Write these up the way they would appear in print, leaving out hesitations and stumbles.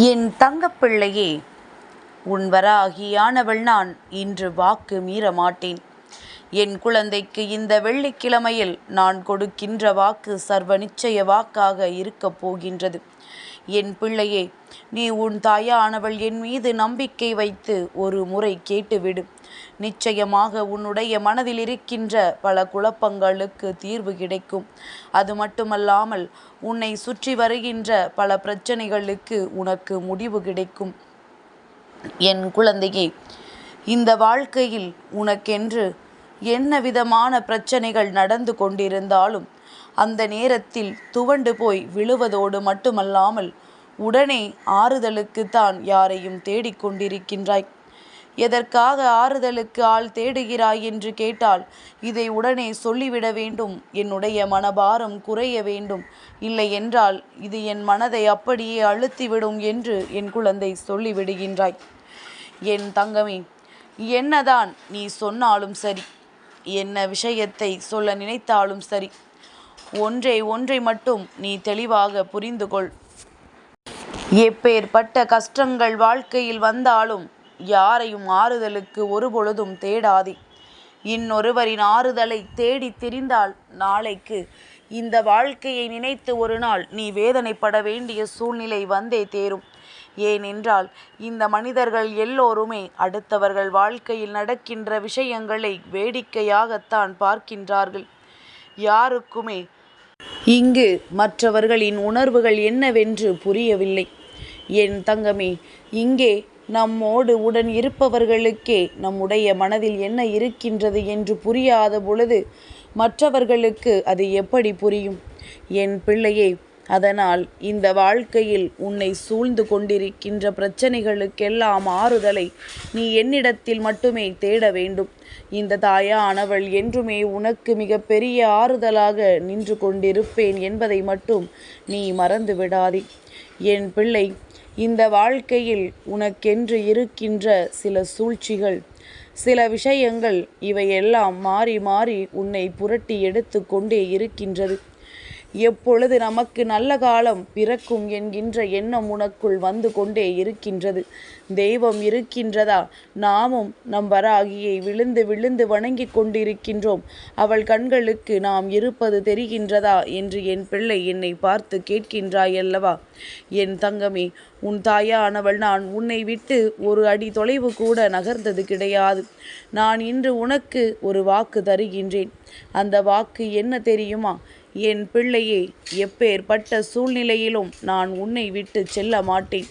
என் தங்கப்பிள்ளையே, உன் வராகியானவள் நான் இன்று வாக்கு மீற மாட்டேன். என் குழந்தைக்கு இந்த வெள்ளிக்கிழமையில் நான் கொடுக்கின்ற வாக்கு சர்வ நிச்சய வாக்காக இருக்கப் போகின்றது. என் பிள்ளையே, நீ உன் தாயானவள் என் மீது நம்பிக்கை வைத்து ஒரு முறை கேட்டுவிடு. நிச்சயமாக உன்னுடைய மனதில் இருக்கின்ற பல குழப்பங்களுக்கு தீர்வு கிடைக்கும். அது மட்டுமல்லாமல் உன்னை சுற்றி வருகின்ற பல பிரச்சனைகளுக்கு உனக்கு முடிவு கிடைக்கும். என் குழந்தையே, இந்த வாழ்க்கையில் உனக்கென்று என்ன விதமான பிரச்சனைகள் நடந்து கொண்டிருந்தாலும் அந்த நேரத்தில் துவண்டு போய் விழுவதோடு மட்டுமல்லாமல் உடனே ஆறுதலுக்குத்தான் யாரையும் தேடிக்கொண்டிருக்கின்றாய். எதற்காக ஆறுதலுக்கு ஆள் தேடுகிறாய் என்று கேட்டால், இதை உடனே சொல்லிவிட வேண்டும், என்னுடைய மனபாரம் குறைய வேண்டும், இல்லை என்றால் இது என் மனதை அப்படியே அழுத்திவிடும் என்று என் குழந்தை சொல்லிவிடுகின்றாய். என் தங்கமே, என்னதான் நீ சொன்னாலும் சரி, என்ன விஷயத்தை சொல்ல நினைத்தாலும் சரி, ஒன்றை மட்டும் நீ தெளிவாக புரிந்து கொள். எப்பேற்பட்ட கஷ்டங்கள் வாழ்க்கையில் வந்தாலும் யாரையும் ஆறுதலுக்கு ஒருபொழுதும் தேடாதே. இன்னொருவரின் ஆறுதலை தேடி திரிந்தால் நாளைக்கு இந்த வாழ்க்கையை நினைத்து ஒரு நாள் நீ வேதனைப்பட வேண்டிய சூழ்நிலை வந்தே தேரும். ஏனென்றால் இந்த மனிதர்கள் எல்லோருமே அடுத்தவர்கள் வாழ்க்கையில் நடக்கின்ற விஷயங்களை வேடிக்கையாகத்தான் பார்க்கின்றார்கள். யாருக்குமே இங்கு மற்றவர்களின் உணர்வுகள் என்னவென்று புரியவில்லை. என் தங்கமே, இங்கே நம்மோடு உடன் இருப்பவர்களுக்கே நம்முடைய மனதில் என்ன இருக்கின்றது என்று புரியாத பொழுது மற்றவர்களுக்கு அது எப்படி புரியும்? என் பிள்ளையே, அதனால் இந்த வாழ்க்கையில் உன்னை சூழ்ந்து கொண்டிருக்கின்ற பிரச்சனைகளுக்கெல்லாம் ஆறுதலை நீ என்னிடத்தில் மட்டுமே தேட வேண்டும். இந்த தாயானவள் என்றுமே உனக்கு மிக பெரிய ஆறுதலாக நின்று கொண்டிருப்பேன் என்பதை மட்டும் நீ மறந்து விடாதே. என் பிள்ளை, இந்த வாழ்க்கையில் உனக்கென்று இருக்கின்ற சில சூழ்ச்சிகள், சில விஷயங்கள், இவையெல்லாம் மாறி மாறி உன்னை புரட்டி எடுத்து கொண்டே இருக்கின்றது. எப்பொழுது நமக்கு நல்ல காலம் பிறக்கும் என்கின்ற எண்ணம் உனக்குள் வந்து கொண்டே இருக்கின்றது. தெய்வம் இருக்கின்றதா? நாமும் நம் வராகியை விழுந்து விழுந்து வணங்கி கொண்டிருக்கின்றோம். அவள் கண்களுக்கு நாம் இருப்பது தெரிகின்றதா என்று என் பிள்ளை என்னை பார்த்து கேட்கின்றாய் அல்லவா? என் தங்கமே, உன் தாயானவள் நான் உன்னை விட்டு ஒரு அடி தொலைவு கூட நகர்ந்தது கிடையாது. நான் இன்று உனக்கு ஒரு வாக்கு தருகின்றேன். அந்த வாக்கு என்ன தெரியுமா? என் பிள்ளையே, எப்பேற்பட்ட சூழ்நிலையிலும் நான் உன்னை விட்டு செல்ல மாட்டேன்.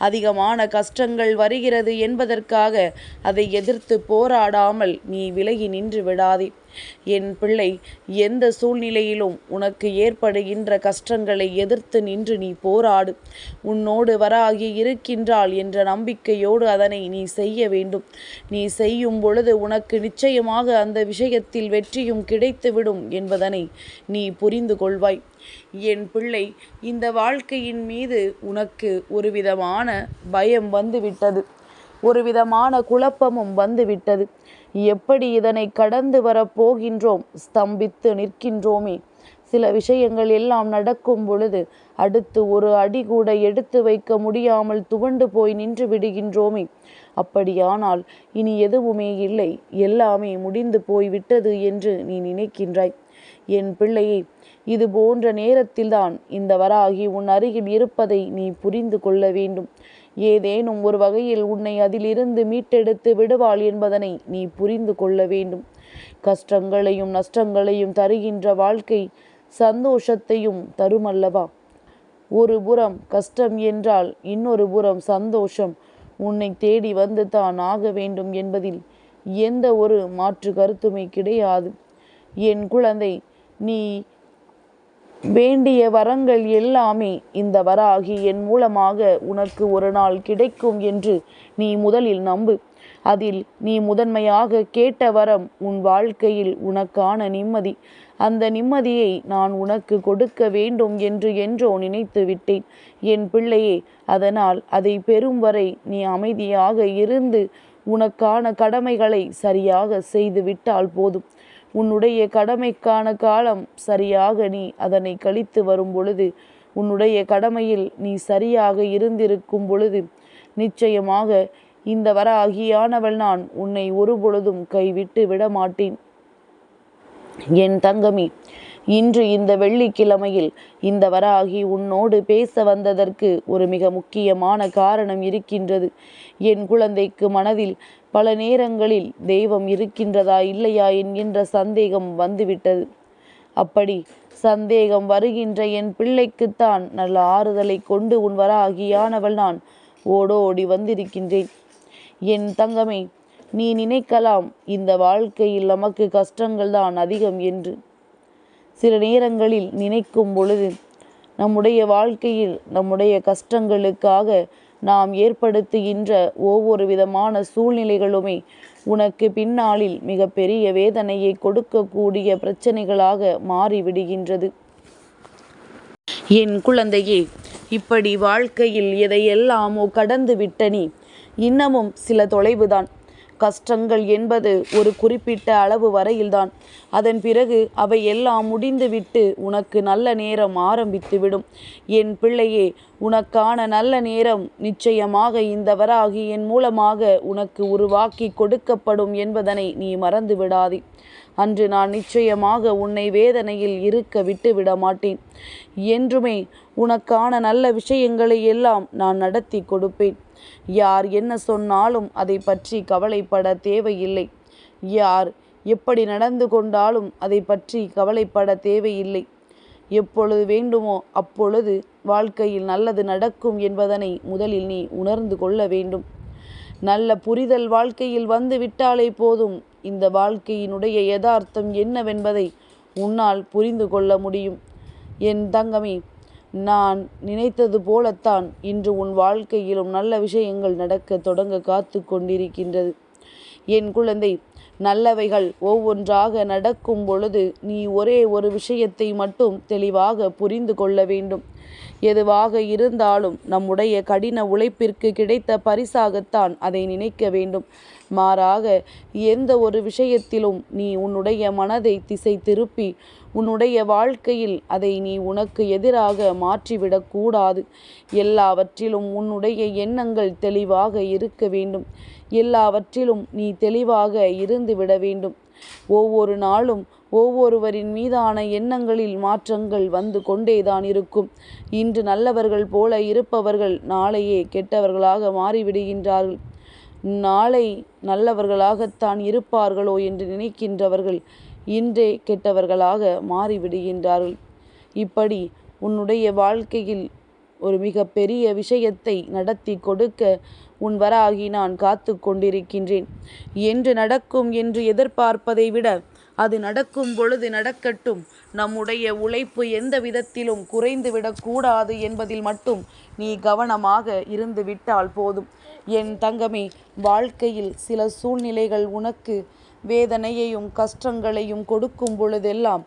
அதிகமான கஷ்டங்கள் வருகிறது என்பதற்காக அதை எதிர்த்து போராடாமல் நீ விலகி நின்று விடாதே. என் பிள்ளை, எந்த சூழ்நிலையிலும் உனக்கு ஏற்படுகின்ற கஷ்டங்களை எதிர்த்து நின்று நீ போராடு. உன்னோடு வராகி இருக்கின்றாள் என்ற நம்பிக்கையோடு அதனை நீ செய்ய வேண்டும். நீ செய்யும் பொழுது உனக்கு நிச்சயமாக அந்த விஷயத்தில் வெற்றியும் கிடைத்துவிடும் என்பதனை நீ புரிந்து கொள்வாய். என் பிள்ளை, இந்த வாழ்க்கையின் மீது உனக்கு ஒரு விதமான பயம் வந்துவிட்டது, ஒரு விதமான குழப்பமும் வந்துவிட்டது. எப்படி இதனை கடந்து வரப்போகின்றோம்? ஸ்தம்பித்து நிற்கின்றோமே. சில விஷயங்கள் எல்லாம் நடக்கும் பொழுது அடுத்து ஒரு அடி கூட எடுத்து வைக்க முடியாமல் துவண்டு போய் நின்று விடுகின்றோமே. அப்படியானால் இனி எதுவுமே இல்லை, எல்லாமே முடிந்து போய்விட்டது என்று நீ நினைக்கின்றாய். என் பிள்ளையே, இது போன்ற நேரத்தில்தான் இந்த வராகி உன் அருகில் இருப்பதை நீ புரிந்து கொள்ள வேண்டும். ஏதேனும் ஒரு வகையில் உன்னை அதிலிருந்து மீட்டெடுத்து விடுவாள் என்பதனை நீ புரிந்து கொள்ள வேண்டும். கஷ்டங்களையும் நஷ்டங்களையும் தருகின்ற வாழ்க்கை சந்தோஷத்தையும் தருமல்லவா? ஒரு புறம் கஷ்டம் என்றால் இன்னொரு புறம் சந்தோஷம் உன்னை தேடி வந்து தான் ஆக வேண்டும் என்பதில் எந்த ஒரு மாற்று கருத்துமே கிடையாது. என் குழந்தை, நீ வேண்டிய வரங்கள் எல்லாமே இந்த வராகி என் மூலமாக உனக்கு ஒரு நாள் கிடைக்கும் என்று நீ முதலில் நம்பு. அதில் நீ முதன்மையாக கேட்ட வரம் உன் வாழ்க்கையில் உனக்கான நிம்மதி. அந்த நிம்மதியை நான் உனக்கு கொடுக்க வேண்டும் என்று என்றோ நினைத்து விட்டேன் என் பிள்ளையே. அதனால் அதை பெறும் வரை நீ அமைதியாக இருந்து உனக்கான கடமைகளை சரியாக செய்து விட்டால் போதும். உன்னுடைய கடமைக்கான காலம் சரியாக நீ அதனை கழித்து வரும் பொழுது உன்னுடைய கடமையில் நீ சரியாக இருந்திருக்கும் பொழுது நிச்சயமாக இந்த வராகியானவள் நான் உன்னை ஒருபொழுதும் கைவிட்டு விடமாட்டேன். என் தங்கமே, இன்று இந்த வெள்ளிக்கிழமையில் இந்த வராகி உன்னோடு பேச வந்ததற்கு ஒரு மிக முக்கியமான காரணம் இருக்கின்றது. என் குழந்தைக்கு மனதில் பல நேரங்களில் தெய்வம் இருக்கின்றதா இல்லையா என்கின்ற சந்தேகம் வந்துவிட்டது. அப்படி சந்தேகம் வருகின்ற என் பிள்ளைக்குத்தான் நல்ல ஆறுதலை கொண்டு உன் வராகியானவள் நான் ஓடோடி வந்திருக்கின்றேன். என் தங்கமே, நீ நினைக்கலாம் இந்த வாழ்க்கையில் நமக்கு கஷ்டங்கள் தான் அதிகம் என்று. சில நேரங்களில் நினைக்கும் பொழுது நம்முடைய வாழ்க்கையில் நம்முடைய கஷ்டங்களுக்காக நாம் ஏற்படுத்துகின்ற ஒவ்வொரு விதமான சூழ்நிலைகளுமே உனக்கு பின்னாளில் மிக பெரிய வேதனையை கொடுக்கக்கூடிய பிரச்சனைகளாக மாறிவிடுகின்றது. என் குழந்தையே, இப்படி வாழ்க்கையில் எதையெல்லாமோ கடந்து விட்ட நீ இன்னமும் சில தொலைவுதான். கஷ்டங்கள் என்பது ஒரு குறிப்பிட்ட அளவு வரையில்தான். அதன் பிறகு அவை எல்லாம் முடிந்துவிட்டு உனக்கு நல்ல நேரம் ஆரம்பித்துவிடும். என் பிள்ளையே, உனக்கான நல்ல நேரம் நிச்சயமாக இந்த வராகியின் மூலமாக உனக்கு உருவாக்கி கொடுக்கப்படும் என்பதனை நீ மறந்து விடாதே. அன்று நான் நிச்சயமாக உன்னை வேதனையில் இருக்க விட்டு விட மாட்டேன். என்றுமே உனக்கான நல்ல விஷயங்களை எல்லாம் நான் நடத்தி கொடுப்பேன். யார் என்ன சொன்னாலும் அதை பற்றி கவலைப்பட தேவையில்லை. யார் எப்படி நடந்து கொண்டாலும் அதை பற்றி கவலைப்பட தேவையில்லை. எப்பொழுது வேண்டுமோ அப்பொழுது வாழ்க்கையில் நல்லது நடக்கும் என்பதனை முதலில் நீ உணர்ந்து கொள்ள வேண்டும். நல்ல புரிதல் வாழ்க்கையில் வந்து விட்டாலே போதும், இந்த வாழ்க்கையினுடைய யதார்த்தம் என்னவென்பதை உன்னால் புரிந்து கொள்ள முடியும். என் தங்கமே, நான் நினைத்தது போலத்தான் இன்று உன் வாழ்க்கையிலும் நல்ல விஷயங்கள் நடக்க தொடங்க காத்து கொண்டிருக்கின்றது. என் குழந்தை, நல்லவைகள் ஒவ்வொன்றாக நடக்கும் பொழுது நீ ஒரே ஒரு விஷயத்தை மட்டும் தெளிவாக புரிந்து கொள்ள வேண்டும். எதுவாக இருந்தாலும் நம்முடைய கடின உழைப்பிற்கு கிடைத்த பரிசாகத்தான் அதை நினைக்க வேண்டும். மாறாக எந்த ஒரு விஷயத்திலும் நீ உன்னுடைய மனதை திசை திருப்பி உன்னுடைய வாழ்க்கையில் அதை நீ உனக்கு எதிராக மாற்றிவிடக்கூடாது. எல்லாவற்றிலும் உன்னுடைய எண்ணங்கள் தெளிவாக இருக்க வேண்டும். எல்லாவற்றிலும் நீ தெளிவாக இருந்து விட வேண்டும். ஒவ்வொரு நாளும் ஒவ்வொருவரின் மீதான எண்ணங்களில் மாற்றங்கள் வந்து கொண்டேதான் இருக்கும். இன்று நல்லவர்கள் போல இருப்பவர்கள் நாளையே கெட்டவர்களாக மாறிவிடுகின்றார்கள். நாளை நல்லவர்களாகத்தான் இருப்பார்களோ என்று நினைக்கின்றவர்கள் இன்றே கெட்டவர்களாக மாறிவிடுகின்றார்கள். இப்படி உன்னுடைய வாழ்க்கையில் ஒரு மிக பெரிய விஷயத்தை நடத்தி கொடுக்க உன் வராகி நான் காத்து கொண்டிருக்கின்றேன். என்று நடக்கும் என்று எதிர்பார்ப்பதை விட அது நடக்கும் பொழுது நடக்கட்டும். நம்முடைய உழைப்பு எந்த விதத்திலும் குறைந்துவிடக்கூடாது என்பதில் மட்டும் நீ கவனமாக இருந்து விட்டால் போதும். என் தங்கமே, வாழ்க்கையில் சில சூழ்நிலைகள் உனக்கு வேதனையையும் கஷ்டங்களையும் கொடுக்கும் பொழுதெல்லாம்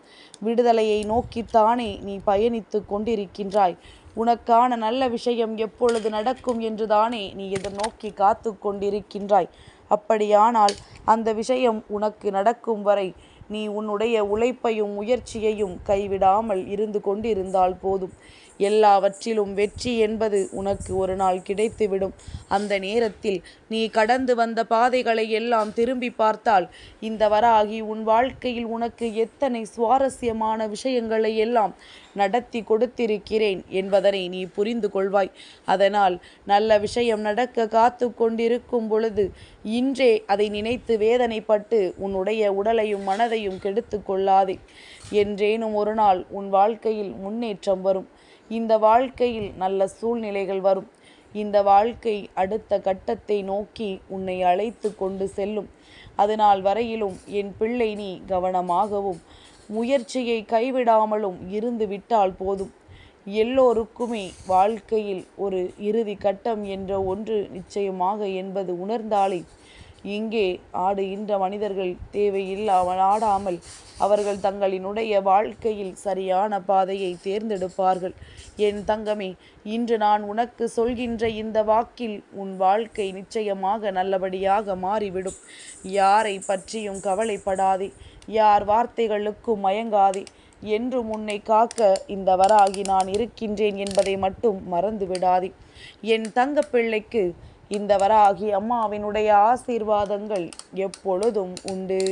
விடுதலையை நோக்கித்தானே நீ பயணித்து கொண்டிருக்கின்றாய். உனக்கான நல்ல விஷயம் எப்பொழுது நடக்கும் என்றுதானே நீ எதிர்நோக்கி காத்து கொண்டிருக்கின்றாய். அப்படியானால் அந்த விஷயம் உனக்கு நடக்கும் வரை நீ உன்னுடைய உழைப்பையும் முயற்சியையும் கைவிடாமல் இருந்து கொண்டிருந்தால் போதும். எல்லாவற்றிலும் வெற்றி என்பது உனக்கு ஒரு நாள் கிடைத்துவிடும். அந்த நேரத்தில் நீ கடந்து வந்த பாதைகளை எல்லாம் திரும்பி பார்த்தால் இந்த வராகி உன் வாழ்க்கையில் உனக்கு எத்தனை சுவாரஸ்யமான விஷயங்களை எல்லாம் நடத்தி கொடுத்திருக்கிறேன் என்பதனை நீ புரிந்து கொள்வாய். அதனால் நல்ல விஷயம் நடக்க காத்து கொண்டிருக்கும் பொழுது இன்றே அதை நினைத்து வேதனைப்பட்டு உன்னுடைய உடலையும் மனதையும் கெடுத்து கொள்ளாதே. என்றேனும் ஒரு நாள் உன் வாழ்க்கையில் முன்னேற்றம் வரும். இந்த வாழ்க்கையில் நல்ல சூழ்நிலைகள் வரும். இந்த வாழ்க்கை அடுத்த கட்டத்தை நோக்கி உன்னை அழைத்து கொண்டு செல்லும். அதனால் வரையிலும் என் பிள்ளை நீ கவனமாகவும் முயற்சியை கைவிடாமலும் இருந்து விட்டால் போதும். எல்லோருக்குமே வாழ்க்கையில் ஒரு இறுதி கட்டம் என்ற ஒன்று நிச்சயமாக என்பது உணர்ந்தாலே இங்கே ஆடுகின்ற மனிதர்கள் தேவையில்லாமல் ஆடாமல் அவர்கள் தங்களினுடைய வாழ்க்கையில் சரியான பாதையை தேர்ந்தெடுப்பார்கள். என் தங்கமே, இன்று நான் உனக்கு சொல்கின்ற இந்த வாக்கில் உன் வாழ்க்கை நிச்சயமாக நல்லபடியாக மாறிவிடும். யாரை பற்றியும் கவலைப்படாதே. யார் வார்த்தைகளுக்கும் மயங்காதே. என்றும் உன்னை காக்க இந்த வராகி நான் இருக்கின்றேன் என்பதை மட்டும் மறந்து விடாதே. என் தங்கப்பிள்ளைக்கு இந்த வராகி அம்மாவினுடைய ஆசீர்வாதங்கள் எப்பொழுதும் உண்டு.